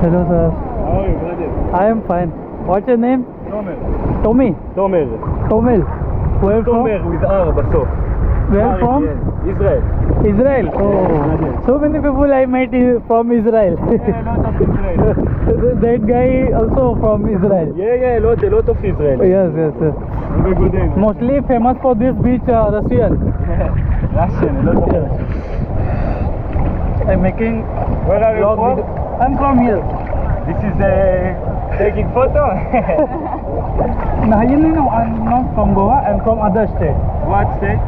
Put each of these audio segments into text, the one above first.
Hello, sir. How are you, brother? I am fine. What's your name? Tomer. Tommy. Tomer. Tomel. Where from? Tomer with R בסוף. Where from? Israel. Israel. Oh, so many people I met from Israel. Yeah, lot of Israel. That guy also from Israel. Yeah, a lot of Israel. Yes. Have a good day. Mostly famous for this beach, Russian. Russian, a lot of Russian. I'm making Where are you vlog from? video. I'm from here. This is taking photo. No, I'm not from Goa. I'm from other state. What state?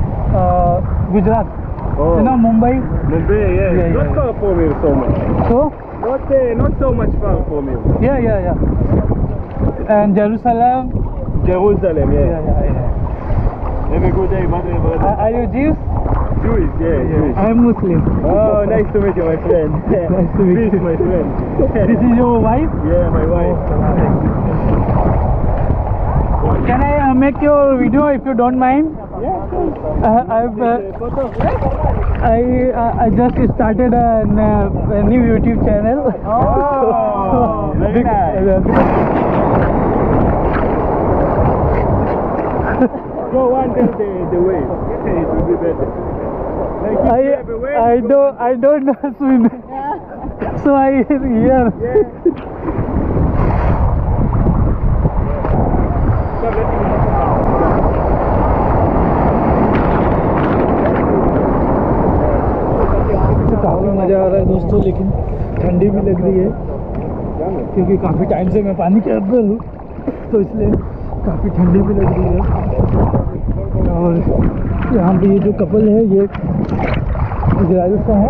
Gujarat. Oh. You know Mumbai. Mumbai, yeah. Not far from here so much. So? Not so much far from here. Yeah. And Jerusalem. Jerusalem, yeah. Have a good day, brother. Are you Jews? Jewish, yeah. Jewish. I'm Muslim. Oh, nice to meet you, my friend. Nice to meet Peace, you. my friend. This is your wife? Yeah, my wife. Can I make your video if you don't mind? Yeah, of course. I just started a new YouTube channel. Oh, very nice. Go on the way. It will be better. I don't know swim. So I here. काफ़ी मज़ा आ रहा है दोस्तों, लेकिन ठंडी भी लग रही है क्योंकि काफ़ी टाइम से मैं पानी के अंदर हूँ, तो इसलिए काफ़ी ठंडी भी लग रही है। और यहाँ पे ये जो कपल है ये इजराइल से है।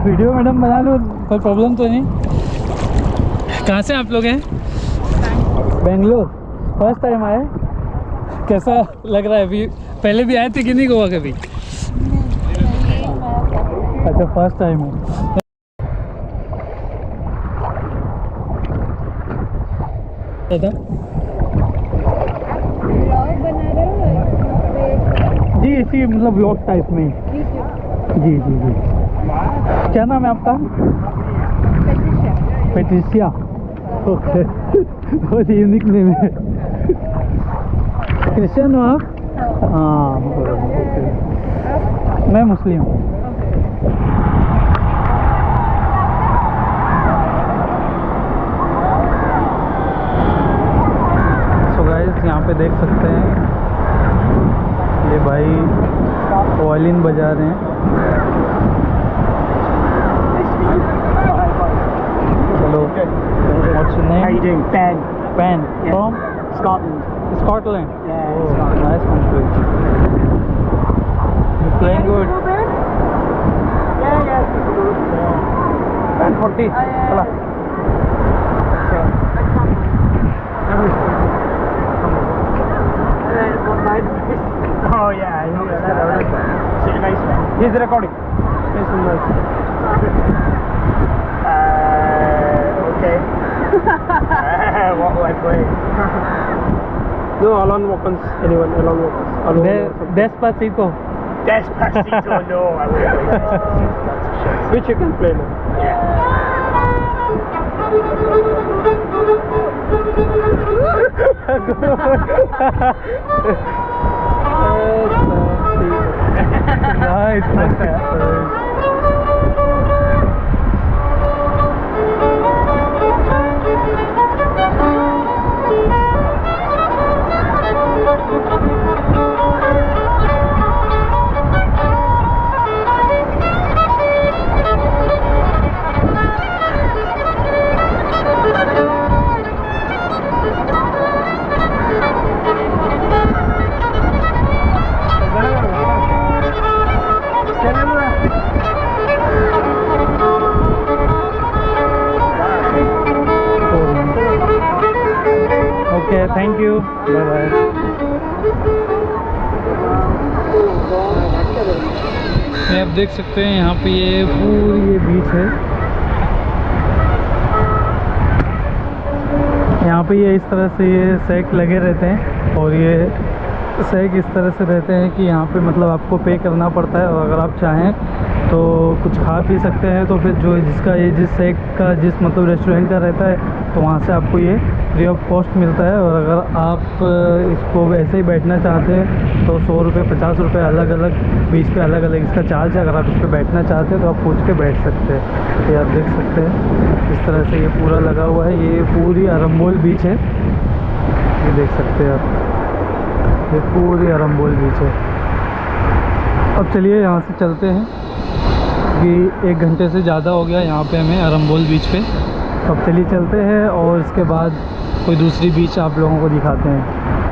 वीडियो मैडम बना लो, कोई प्रॉब्लम तो नहीं। कहाँ से आप लोग हैं? बेंगलोर। फर्स्ट टाइम आए? कैसा लग रहा है? अभी पहले भी आए थे कि नहीं गोवा कभी? अच्छा, फर्स्ट टाइम है। जी इसी मतलब व्लॉग टाइप में। जी क्या नाम है आपका? पेट्रिशिया। ओके, बहुत यूनिक नेम है। क्रिश्चियन हो आप? हाँ, मैं मुस्लिम हूँ। सो गाइस, यहाँ पे देख सकते हैं ये भाई वायलिन बजा रहे हैं। Hello. What's your name? How you doing? Ben. Ben. Yeah. From? Scotland. Scotland. Yeah, Oh, Scotland. nice country. You playing good? Yeah. Ben 40. Chala. Oh yeah, I know that. Is it a nice one? He's recording. He's Okay. What will I play? No, Alan Walkers. Anyone? Alan Walkers. Despacito. Despacito, no, I won't play Despacito. That's a shame. Which you can play now. Nice. Okay, thank you. Bye bye. ये आप देख सकते हैं यहाँ पे ये पूरी ये बीच है। यहाँ पे ये इस तरह से ये सेक लगे रहते हैं, और ये सेक इस तरह से रहते हैं कि यहाँ पे मतलब आपको पे करना पड़ता है, और अगर आप चाहें तो कुछ खा पी सकते हैं। तो फिर जो जिसका ये जिस सेक का जिस मतलब रेस्टोरेंट का रहता है, तो वहाँ से आपको ये फ्री ऑफ कॉस्ट मिलता है। और अगर आप इसको वैसे ही बैठना चाहते हैं तो 100 रुपये 50 रुपये अलग अलग 20 पे अलग अलग इसका चार्ज है। अगर आप इस पर बैठना चाहते हैं तो आप पूछ के बैठ सकते हैं। ये आप देख सकते हैं इस तरह से ये पूरा लगा हुआ है। ये पूरी अरम्बोल बीच है, ये देख सकते हैं आप, ये पूरी अरम्बोल बीच है। अब चलिए यहाँ से चलते हैं कि 1 घंटे से ज़्यादा हो गया यहाँ पे हमें अरम्बोल बीच पे। अब चलिए चलते हैं और इसके बाद कोई दूसरी बीच आप लोगों को दिखाते हैं।